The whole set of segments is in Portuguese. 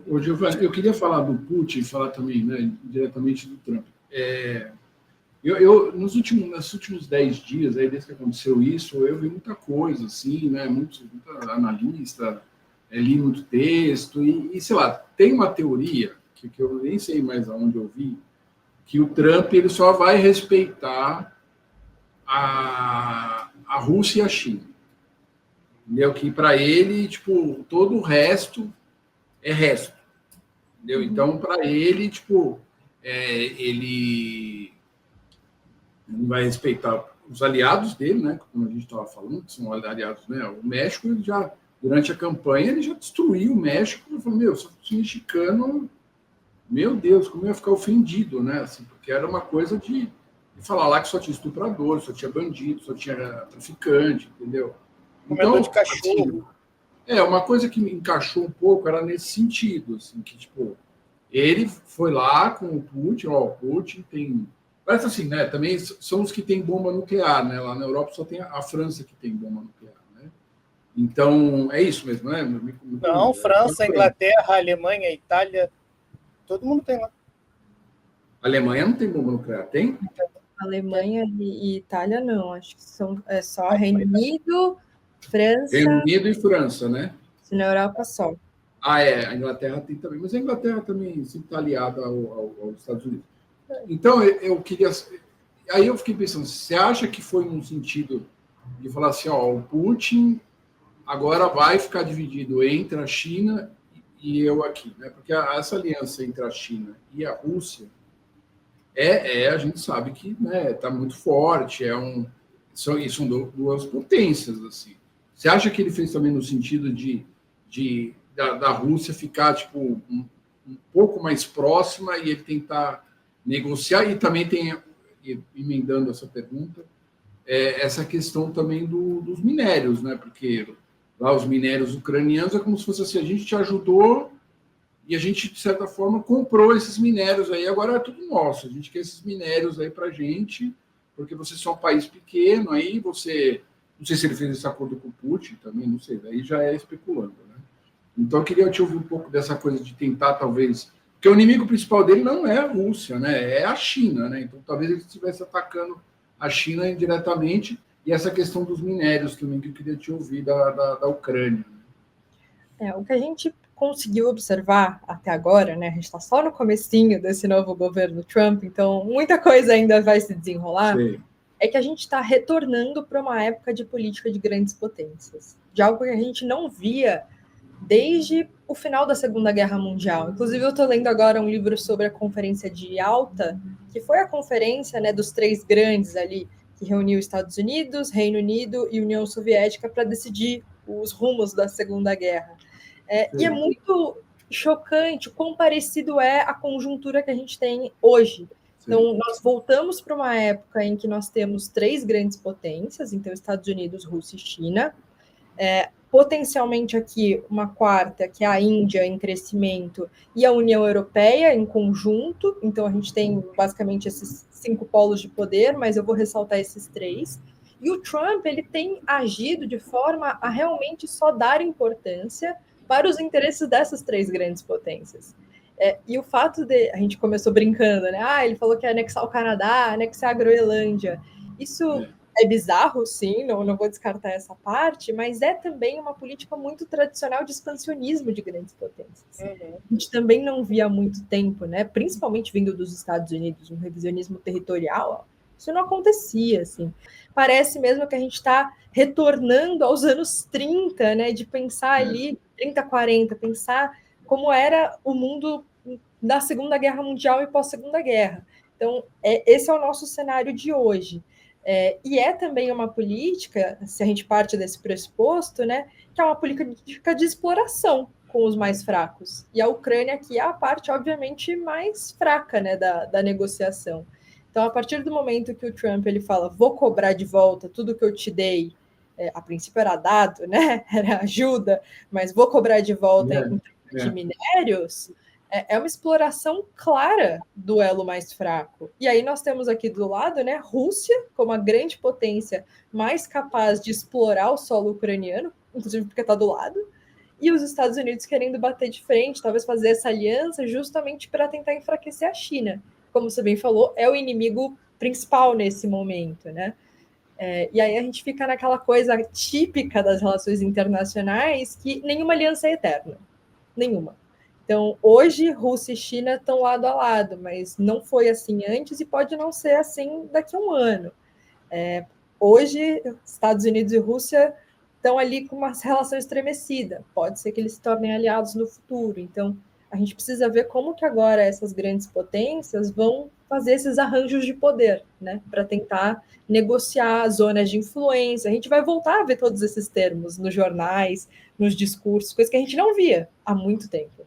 Ô, Giovanni, eu queria falar do Putin e falar também, né, diretamente do Trump. Nos últimos 10 dias, aí, desde que aconteceu isso, eu vi muita coisa, assim, né, muita analista, li muito texto, sei lá, tem uma teoria, que eu nem sei mais aonde eu vi, que o Trump ele só vai respeitar a Rússia e a China. Entendeu? Que para ele, tipo, todo o resto é resto. Entendeu? Então, para ele, tipo, ele vai respeitar os aliados dele, né? Como a gente estava falando, que são aliados, né? O México, ele já, durante a campanha, ele já destruiu o México. Ele falou, meu, se eu fosse mexicano, meu Deus, como eu ia ficar ofendido, né? Assim, porque era uma coisa de falar lá que só tinha estuprador, só tinha bandido, só tinha traficante, entendeu? Comedor de cachorro. Assim, uma coisa que me encaixou um pouco era nesse sentido, assim, que, tipo, ele foi lá com o Putin, o Putin tem... Parece assim, né? Também são os que têm bomba nuclear, né? Lá na Europa só tem a França que tem bomba nuclear, né? Então, é isso mesmo, né? Não, França, Inglaterra, Alemanha, Itália, todo mundo tem lá. A Alemanha não tem bomba nuclear, tem? Alemanha e Itália não, acho que é só Reino Unido, França... Reino Unido e França, né? Na Europa só. A Inglaterra tem também, mas a Inglaterra também sempre está aliada aos Estados Unidos. Então, eu queria... Aí eu fiquei pensando, você acha que foi num sentido de falar assim, ó, o Putin agora vai ficar dividido entre a China e eu aqui, né? Porque essa aliança entre a China e a Rússia a gente sabe que, né, está muito forte, são duas potências, assim. Você acha que ele fez também no sentido da Rússia ficar tipo um pouco mais próxima e ele tentar negociar? E também tem, emendando essa pergunta, essa questão também dos minérios, né? Porque lá os minérios ucranianos é como se fosse assim, a gente te ajudou e a gente, de certa forma, comprou esses minérios aí, agora é tudo nosso. A gente quer esses minérios aí para a gente, porque vocês são um país pequeno, aí você... Não sei se ele fez esse acordo com o Putin também, não sei, daí já é especulando, né? Então, eu queria te ouvir um pouco dessa coisa de tentar, talvez... Porque o inimigo principal dele não é a Rússia, né? É a China, né? Então, talvez ele estivesse atacando a China indiretamente, e essa questão dos minérios também, que eu queria te ouvir da Ucrânia. O que a gente conseguiu observar até agora, né? A gente está só no comecinho desse novo governo Trump, então muita coisa ainda vai se desenrolar. Sim. É que a gente está retornando para uma época de política de grandes potências, de algo que a gente não via desde o final da Segunda Guerra Mundial. Inclusive, eu estou lendo agora um livro sobre a Conferência de Yalta, que foi a conferência, né, dos três grandes ali, que reuniu Estados Unidos, Reino Unido e União Soviética para decidir os rumos da Segunda Guerra. E é muito chocante o quão parecido é a conjuntura que a gente tem hoje. Então, nós voltamos para uma época em que nós temos três grandes potências, então Estados Unidos, Rússia e China, potencialmente aqui uma quarta, que é a Índia em crescimento, e a União Europeia em conjunto, então a gente tem basicamente esses 5 polos de poder, mas eu vou ressaltar esses 3. E o Trump, ele tem agido de forma a realmente só dar importância para os interesses dessas 3 grandes potências. E o fato de... A gente começou brincando, né? Ele falou que ia anexar o Canadá, anexar a Groenlândia. Isso é bizarro, sim, não vou descartar essa parte, mas é também uma política muito tradicional de expansionismo de grandes potências. A gente também não via há muito tempo, né? Principalmente vindo dos Estados Unidos, um revisionismo territorial. Isso não acontecia, assim. Parece mesmo que a gente está retornando aos anos 30, né? De pensar ali, 30, 40, pensar como era o mundo da Segunda Guerra Mundial e pós-Segunda Guerra. Então, esse é o nosso cenário de hoje. E é também uma política, se a gente parte desse pressuposto, né, que é uma política de exploração com os mais fracos. E a Ucrânia aqui é a parte, obviamente, mais fraca, né, da negociação. Então, a partir do momento que o Trump ele fala, vou cobrar de volta tudo que eu te dei, a princípio era dado, né, era ajuda, mas vou cobrar de volta em de minérios, é uma exploração clara do elo mais fraco. E aí nós temos aqui do lado, né, Rússia como a grande potência mais capaz de explorar o solo ucraniano, inclusive porque está do lado, e os Estados Unidos querendo bater de frente, talvez fazer essa aliança justamente para tentar enfraquecer a China. Como você bem falou, é o inimigo principal nesse momento, né? E aí a gente fica naquela coisa típica das relações internacionais que nenhuma aliança é eterna. Nenhuma. Então, hoje, Rússia e China estão lado a lado, mas não foi assim antes e pode não ser assim daqui a um ano. Hoje, Estados Unidos e Rússia estão ali com uma relação estremecida. Pode ser que eles se tornem aliados no futuro. Então, a gente precisa ver como que agora essas grandes potências vão fazer esses arranjos de poder, né, para tentar negociar zonas de influência. A gente vai voltar a ver todos esses termos nos jornais, nos discursos, coisa que a gente não via há muito tempo.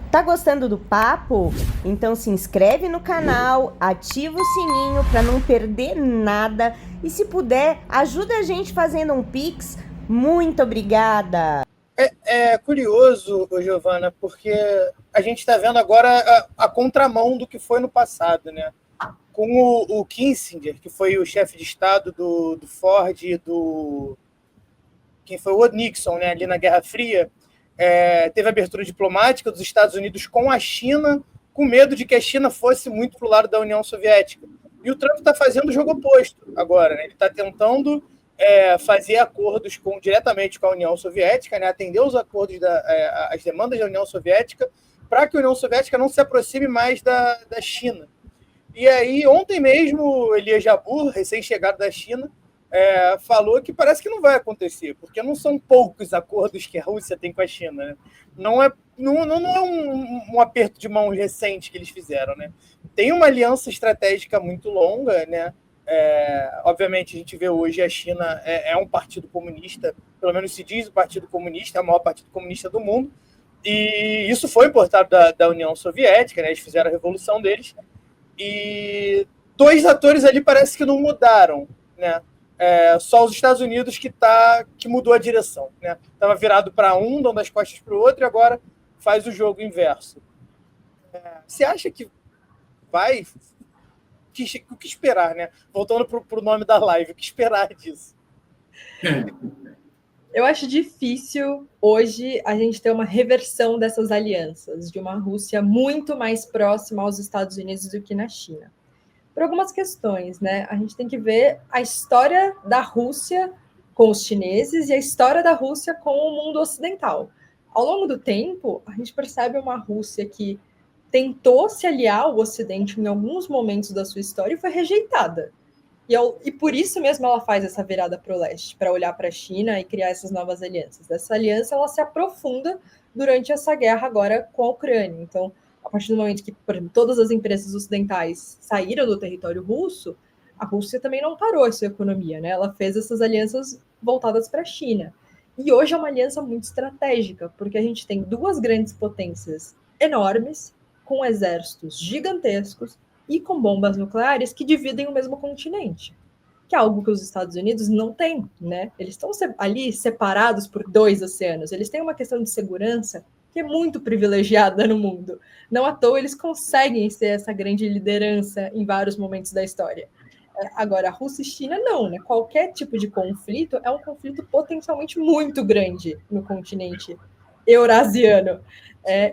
Tá gostando do papo? Então se inscreve no canal, ativa o sininho para não perder nada e se puder, ajuda a gente fazendo um Pix. Muito obrigada! É curioso, Giovana, porque a gente está vendo agora a contramão do que foi no passado, né? Com o Kissinger, que foi o chefe de Estado do Ford e quem foi o Nixon, né, ali na Guerra Fria, teve abertura diplomática dos Estados Unidos com a China, com medo de que a China fosse muito para o lado da União Soviética. E o Trump está fazendo o jogo oposto agora, né? Ele está tentando fazer acordos diretamente com a União Soviética, né? Atender os acordos, as demandas da União Soviética, para que a União Soviética não se aproxime mais da China. E aí, ontem mesmo, Elias Jabbour, recém-chegado da China, falou que parece que não vai acontecer, porque não são poucos acordos que a Rússia tem com a China, né? Não é um aperto de mão recente que eles fizeram, né? Tem uma aliança estratégica muito longa, né? Obviamente, a gente vê hoje a China é um partido comunista, pelo menos se diz o Partido Comunista, é o maior partido comunista do mundo, e isso foi importado da União Soviética, né? Eles fizeram a revolução deles, e dois atores ali parece que não mudaram, né? Só os Estados Unidos que mudou a direção, né? Estava virado para um, dando as costas para o outro, e agora faz o jogo inverso. Você acha que vai... O que esperar, né? Voltando para o nome da live, o que esperar disso? Eu acho difícil hoje a gente ter uma reversão dessas alianças, de uma Rússia muito mais próxima aos Estados Unidos do que na China. Por algumas questões, né? A gente tem que ver a história da Rússia com os chineses e a história da Rússia com o mundo ocidental. Ao longo do tempo, a gente percebe uma Rússia que tentou se aliar ao Ocidente em alguns momentos da sua história e foi rejeitada. E por isso mesmo ela faz essa virada para o leste, para olhar para a China e criar essas novas alianças. Essa aliança ela se aprofunda durante essa guerra agora com a Ucrânia. Então, a partir do momento que, por exemplo, todas as empresas ocidentais saíram do território russo, a Rússia também não parou a sua economia, né? Ela fez essas alianças voltadas para a China. E hoje é uma aliança muito estratégica, porque a gente tem duas grandes potências enormes, com exércitos gigantescos e com bombas nucleares que dividem o mesmo continente, que é algo que os Estados Unidos não têm, né? Eles estão ali separados por 2 oceanos, eles têm uma questão de segurança que é muito privilegiada no mundo. Não à toa eles conseguem ser essa grande liderança em vários momentos da história. Agora, a Rússia e China não, né? Qualquer tipo de conflito é um conflito potencialmente muito grande no continente eurasiano.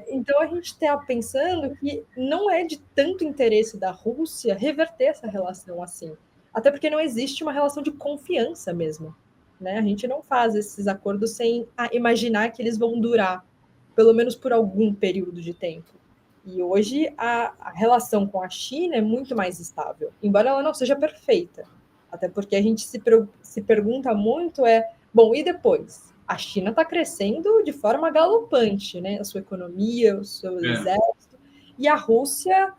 Então, a gente está pensando que não é de tanto interesse da Rússia reverter essa relação assim. Até porque não existe uma relação de confiança mesmo, né? A gente não faz esses acordos sem imaginar que eles vão durar, pelo menos por algum período de tempo. E hoje a relação com a China é muito mais estável, embora ela não seja perfeita. Até porque a gente se pergunta muito bom, e depois? A China está crescendo de forma galopante, né? A sua economia, o seu exército, e a Rússia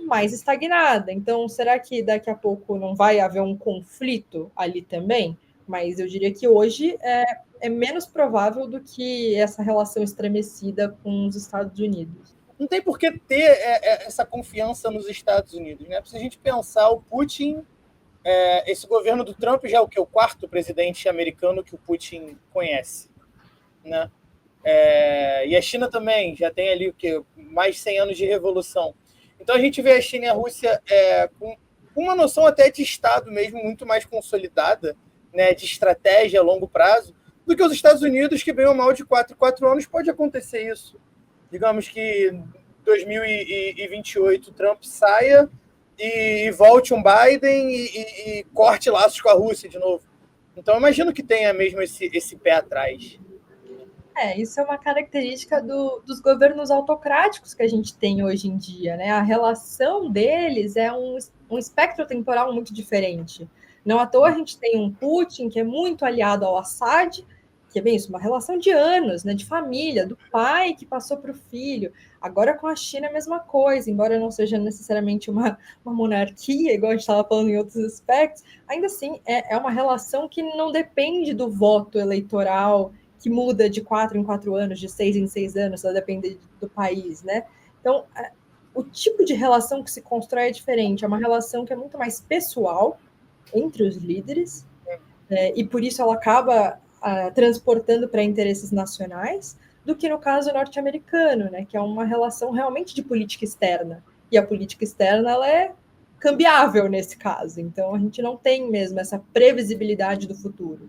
mais estagnada. Então, será que daqui a pouco não vai haver um conflito ali também? Mas eu diria que hoje é menos provável do que essa relação estremecida com os Estados Unidos. Não tem por que ter essa confiança nos Estados Unidos, né? Se a gente pensar, o Putin... esse governo do Trump já é o 4º presidente americano que o Putin conhece, né? E a China também já tem ali mais de 100 anos de revolução. Então a gente vê a China e a Rússia com uma noção até de Estado mesmo muito mais consolidada, né, de estratégia a longo prazo, do que os Estados Unidos, que bem ou mal de 4 em 4 anos pode acontecer isso. Digamos que em 2028 Trump saia e volte um Biden e corte laços com a Rússia de novo. Então, eu imagino que tenha mesmo esse pé atrás. Isso é uma característica dos governos autocráticos que a gente tem hoje em dia, né? A relação deles é um espectro temporal muito diferente. Não à toa a gente tem um Putin que é muito aliado ao Assad, que é bem isso, uma relação de anos, né, de família, do pai que passou para o filho. Agora com a China é a mesma coisa, embora não seja necessariamente uma monarquia, igual a gente estava falando em outros aspectos, ainda assim é uma relação que não depende do voto eleitoral, que muda de 4 em 4 anos, de 6 em 6 anos, ela depende do país, né? Então, o tipo de relação que se constrói é diferente, é uma relação que é muito mais pessoal entre os líderes, e por isso ela acaba transportando para interesses nacionais, do que no caso norte-americano, né, que é uma relação realmente de política externa. E a política externa ela é cambiável nesse caso, então a gente não tem mesmo essa previsibilidade do futuro.